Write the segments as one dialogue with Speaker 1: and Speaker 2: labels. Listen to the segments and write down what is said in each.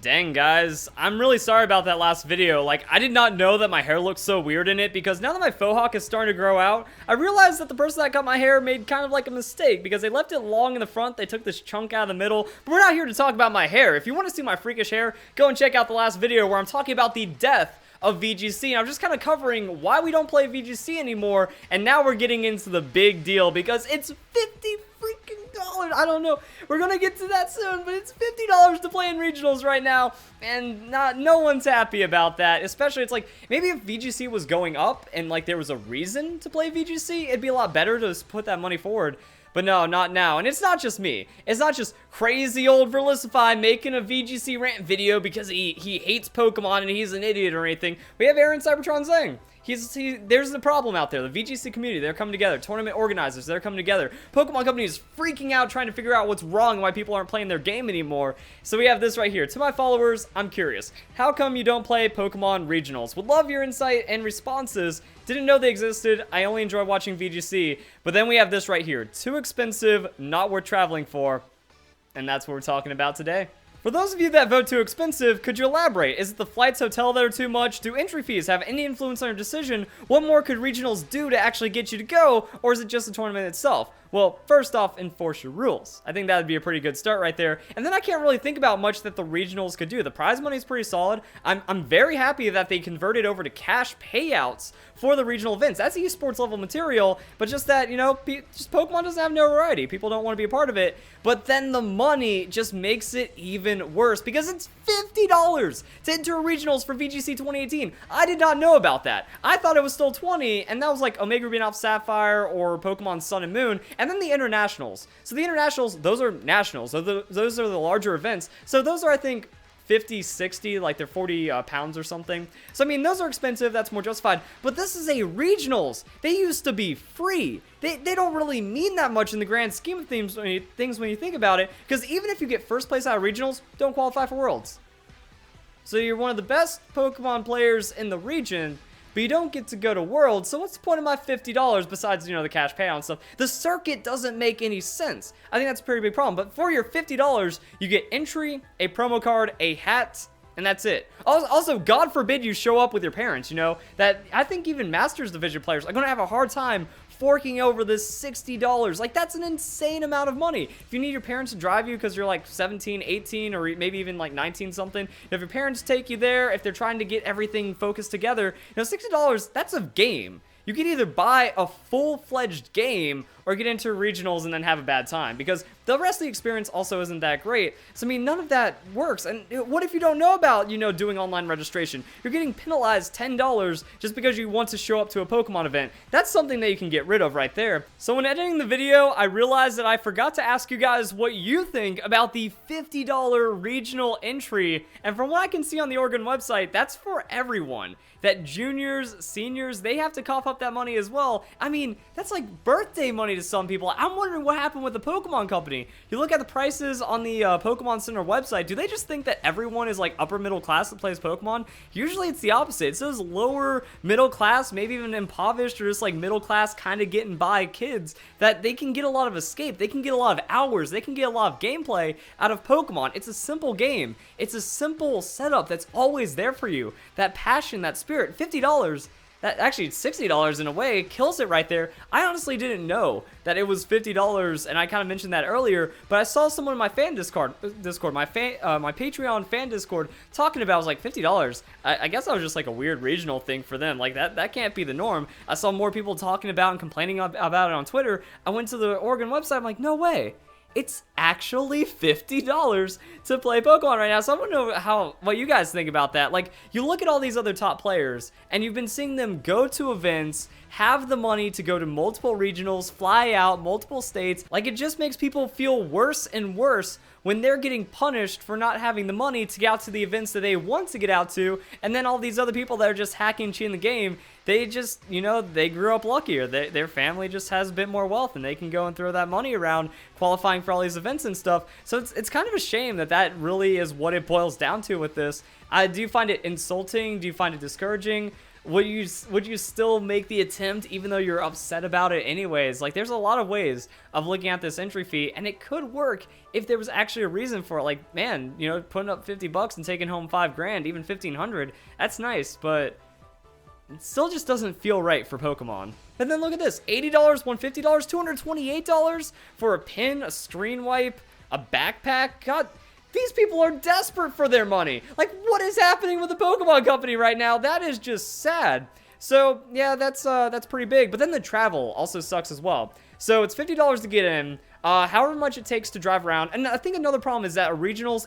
Speaker 1: Dang guys, I'm really sorry about that last video. Like, I did not know that my hair looked so weird in it, because now that my faux hawk is starting to grow out, I realized that the person that cut my hair made kind of like a mistake, because they left it long in the front, they took this chunk out of the middle. But we're not here to talk about my hair. If you want to see my freakish hair, go and check out the last video where I'm talking about the death of VGC. And I'm just kind of covering why we don't play VGC anymore, and now we're getting into the big deal, because it's 50 freaking dollars. I don't know, we're gonna get to that soon, but it's $50 to play in regionals right now, and no one's happy about that. Especially, it's like, maybe if VGC was going up and like there was a reason to play VGC, it'd be a lot better to put that money forward. But no, not now. And it's not just me. It's not just crazy old Verlisify making a VGC rant video because he hates Pokemon and he's an idiot or anything. We have Aaron Cybertron saying, there's the problem out there. The VGC community, they're coming together. Tournament organizers, they're coming together. Pokemon Company is freaking out trying to figure out what's wrong and why people aren't playing their game anymore. So we have this right here. To my followers, I'm curious. How come you don't play Pokemon Regionals? Would love your insight and responses. Didn't know they existed. I only enjoy watching VGC. But then we have this right here. Too expensive, not worth traveling for. And that's what we're talking about today. For those of you that vote too expensive, could you elaborate? Is it the flights, hotel that are too much? Do entry fees have any influence on your decision? What more could regionals do to actually get you to go? Or is it just the tournament itself? Well, first off, enforce your rules. I think that would be a pretty good start right there. And then I can't really think about much that the regionals could do. The prize money is pretty solid. I'm very happy that they converted over to cash payouts for the regional events. That's esports level material, but just that, you know, just Pokemon doesn't have notoriety. People don't want to be a part of it. But then the money just makes it even worse, because it's $50 to enter regionals for VGC 2018. I did not know about that. I thought it was still 20, and that was like Omega Ruby and Alpha Sapphire or Pokemon Sun and Moon. And then the internationals. So the internationals, those are nationals. So those are the larger events. So those are, I think, 50, 60, like they're 40 pounds or something. So I mean, those are expensive. That's more justified. But this is a regionals. They used to be free. They don't really mean that much in the grand scheme of things when you think about it. Because even if you get first place out of regionals, don't qualify for worlds. So you're one of the best Pokemon players in the region, but you don't get to go to Worlds, so what's the point of my $50 besides, you know, the cash payout and stuff? The circuit doesn't make any sense. I think that's a pretty big problem. But for your $50, you get entry, a promo card, a hat, and that's it. Also, God forbid you show up with your parents, you know? That, I think even Masters Division players are going to have a hard time forking over this $60. Like, that's an insane amount of money. If you need your parents to drive you because you're like 17, 18, or maybe even like 19 something, if your parents take you there, if they're trying to get everything focused together, you know, $60, that's a game. You can either buy a full-fledged game or get into regionals and then have a bad time, because the rest of the experience also isn't that great. So, I mean, none of that works. And what if you don't know about, you know, doing online registration? You're getting penalized $10 just because you want to show up to a Pokemon event. That's something that you can get rid of right there. So when editing the video, I realized that I forgot to ask you guys what you think about the $50 regional entry. And from what I can see on the Oregon website, that's for everyone. That juniors, seniors, they have to cough up that money as well. I mean, that's like birthday money to some people. I'm wondering what happened with the Pokemon Company. You look at the prices on the Pokemon Center website, do they just think that everyone is like upper middle class that plays Pokemon? Usually it's the opposite. It's those lower middle class, maybe even impoverished or just like middle class kind of getting by kids that they can get a lot of escape. They can get a lot of hours. They can get a lot of gameplay out of Pokemon. It's a simple game. It's a simple setup that's always there for you. That passion, that spirit. $50, that actually $60 in a way, kills it right there. I honestly didn't know that it was $50, and I kind of mentioned that earlier, but I saw someone in my fan Discord, my Patreon fan Discord, talking about, I was like, $50. I guess that was just like a weird regional thing for them. Like, that can't be the norm. I saw more people talking about and complaining about it on Twitter. I went to the Oregon website, I'm like, no way. It's actually $50 to play Pokemon right now. So I want to know what you guys think about that. Like, you look at all these other top players, and you've been seeing them go to events, have the money to go to multiple regionals, fly out, multiple states. Like, it just makes people feel worse and worse when they're getting punished for not having the money to get out to the events that they want to get out to, and then all these other people that are just hacking and cheating the game, they just, you know, they grew up luckier. Their family just has a bit more wealth, and they can go and throw that money around qualifying for all these events and stuff. So it's kind of a shame that really is what it boils down to with this. Do you find it insulting? Do you find it discouraging? would you still make the attempt even though you're upset about it anyways? Like, there's a lot of ways of looking at this entry fee, and it could work if there was actually a reason for it. Like, man, you know, putting up 50 bucks and taking home 5 grand, even 1,500, that's nice, but it still just doesn't feel right for Pokemon. And then look at this, $80, $150, $228 for a pin, a screen wipe, a backpack. God, these people are desperate for their money. Like, what is happening with the Pokemon Company right now? That is just sad. So, yeah, that's pretty big. But then the travel also sucks as well. So it's $50 to get in, however much it takes to drive around. And I think another problem is that a regionals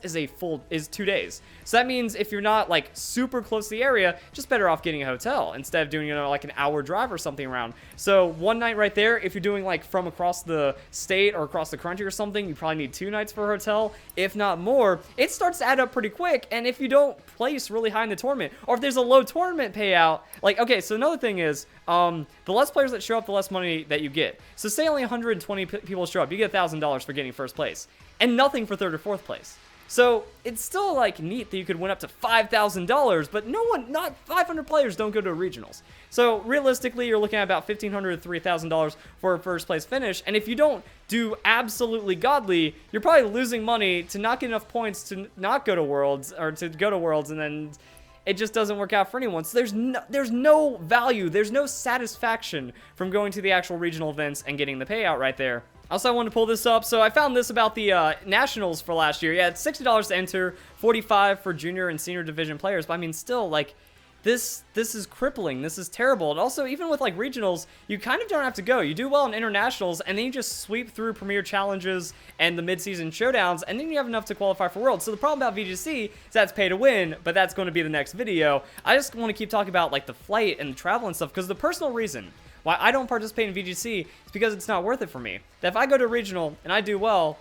Speaker 1: is 2 days. So that means if you're not like super close to the area, just better off getting a hotel instead of doing, you know, like an hour drive or something around. So one night right there, if you're doing like from across the state or across the country or something, you probably need 2 nights for a hotel, if not more. It starts to add up pretty quick. And if you don't place really high in the tournament, or if there's a low tournament payout, like, okay, so another thing is, the less players that show up, the less money that you get. So say only 120 people show up, you get $1,000 for getting first place, and nothing for third or fourth place. So it's still like neat that you could win up to $5,000, but not 500 players don't go to regionals. So realistically, you're looking at about $1,500 to $3,000 for a first place finish. And if you don't do absolutely godly, you're probably losing money to not get enough points to not go to Worlds, or to go to Worlds, and then it just doesn't work out for anyone. So there's no value, there's no satisfaction from going to the actual regional events and getting the payout right there. Also, I wanted to pull this up. So I found this about the Nationals for last year. Yeah, it's $60 to enter, $45 for junior and senior division players. But I mean, still, like, this is crippling. This is terrible. And also, even with like regionals, you kind of don't have to go. You do well in internationals, and then you just sweep through premier challenges and the mid-season showdowns, and then you have enough to qualify for Worlds. So the problem about VGC is that's pay to win, but that's going to be the next video. I just want to keep talking about like the flight and the travel and stuff, because the personal reason why I don't participate in VGC is because it's not worth it for me. That if I go to regional and I do well,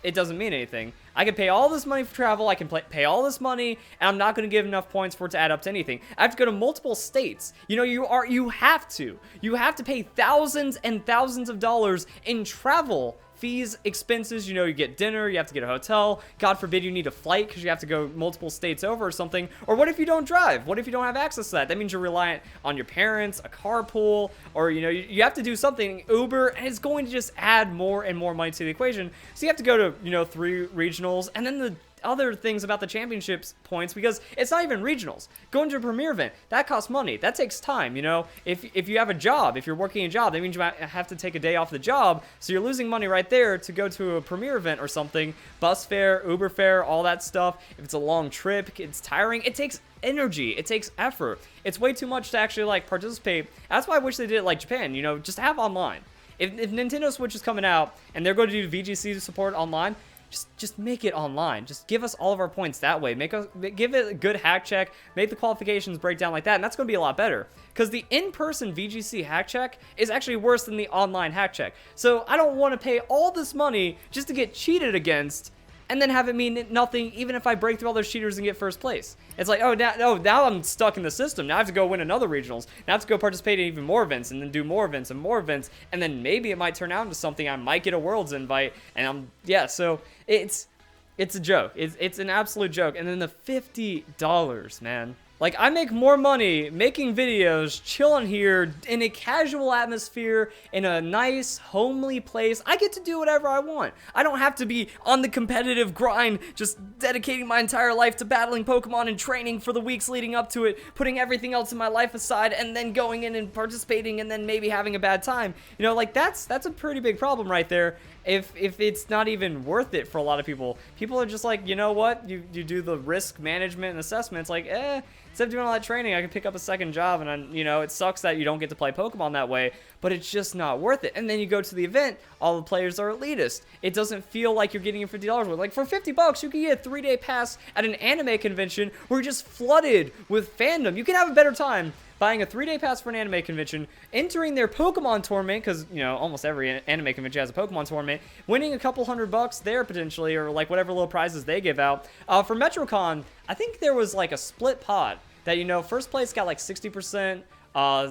Speaker 1: it doesn't mean anything. I can pay all this money for travel, I can pay all this money, and I'm not going to give enough points for it to add up to anything. I have to go to multiple states. You know, you have to pay thousands and thousands of dollars in travel fees, expenses. You know, you get dinner, you have to get a hotel, God forbid you need a flight because you have to go multiple states over or something. Or what if you don't drive? What if you don't have access to that? That means you're reliant on your parents, a carpool, or, you know, you have to do something, Uber, and it's going to just add more and more money to the equation. So you have to go to, you know, 3 regionals, and then the other things about the championships points, because it's not even regionals. Going to a premier event, that costs money. That takes time, you know. If you have a job, if you're working a job, that means you might have to take a day off the job, so you're losing money right there to go to a premier event or something. Bus fare, Uber fare, all that stuff. If it's a long trip, it's tiring. It takes energy. It takes effort. It's way too much to actually like participate. That's why I wish they did it like Japan, you know, just have online. If Nintendo Switch is coming out and they're going to do VGC support online, just make it online. Just give us all of our points that way. Give it a good hack check. Make the qualifications break down like that, and that's going to be a lot better. Because the in-person VGC hack check is actually worse than the online hack check. So I don't want to pay all this money just to get cheated against, and then have it mean nothing even if I break through all those cheaters and get first place. It's like, now I'm stuck in the system. Now I have to go win another regionals. Now I have to go participate in even more events, and then do more events and more events, and then maybe it might turn out into something. I might get a Worlds invite, and so it's a joke. It's an absolute joke. And then the $50, man. Like, I make more money making videos, chilling here in a casual atmosphere, in a nice, homely place. I get to do whatever I want. I don't have to be on the competitive grind, just dedicating my entire life to battling Pokemon and training for the weeks leading up to it, putting everything else in my life aside, and then going in and participating and then maybe having a bad time. You know, like, that's a pretty big problem right there. If it's not even worth it for a lot of people. People are just like, you know what? You do the risk management and assessment. It's like, instead of doing all that training, I can pick up a second job, and you know, it sucks that you don't get to play Pokemon that way, but it's just not worth it. And then you go to the event, all the players are elitist. It doesn't feel like you're getting your $50 worth. Like, for $50, you can get a 3-day pass at an anime convention where you're just flooded with fandom. You can have a better time buying a 3-day pass for an anime convention, entering their Pokemon tournament, because, you know, almost every anime convention has a Pokemon tournament, winning a couple $100 there potentially, or like whatever little prizes they give out. For MetroCon, I think there was like a split pot that, you know, first place got like 60%,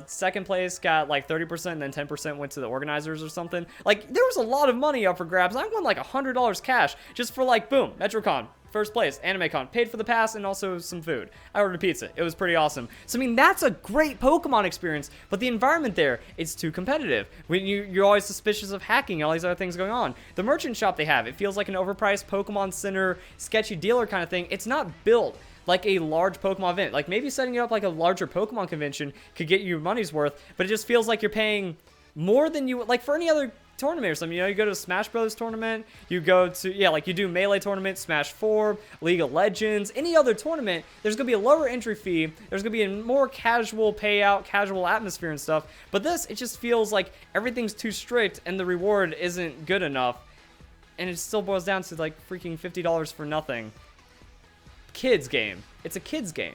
Speaker 1: second place got like 30%, and then 10% went to the organizers or something. Like, there was a lot of money up for grabs. I won like $100 cash just for like, boom, MetroCon. first place, AnimeCon, paid for the pass and also some food. I ordered a pizza. It was pretty awesome. So I mean, that's a great Pokemon experience, but the environment there, it's too competitive. When you're always suspicious of hacking and all these other things going on. The merchant shop they have, it feels like an overpriced Pokemon Center sketchy dealer kind of thing. It's not built like a large Pokemon event. Like maybe setting it up like a larger Pokemon convention could get you your money's worth, but it just feels like you're paying more than you like for any other tournament or something. You know, you go to a Smash Bros tournament, you go to, yeah, like you do Melee tournament, Smash 4, League of Legends, any other tournament, there's gonna be a lower entry fee, there's gonna be a more casual payout, casual atmosphere and stuff, but this, it just feels like everything's too strict and the reward isn't good enough, and it still boils down to like freaking $50 for nothing. Kids game. It's a kids game.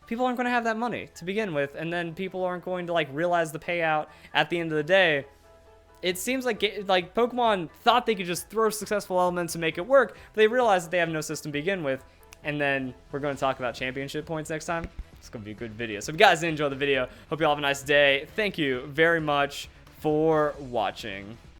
Speaker 1: People aren't going to have that money to begin with, and then people aren't going to like realize the payout at the end of the day. It seems like Pokemon thought they could just throw successful elements and make it work, but they realized that they have no system to begin with. And then we're going to talk about championship points next time. It's going to be a good video. So if you guys did enjoy the video, hope you all have a nice day. Thank you very much for watching.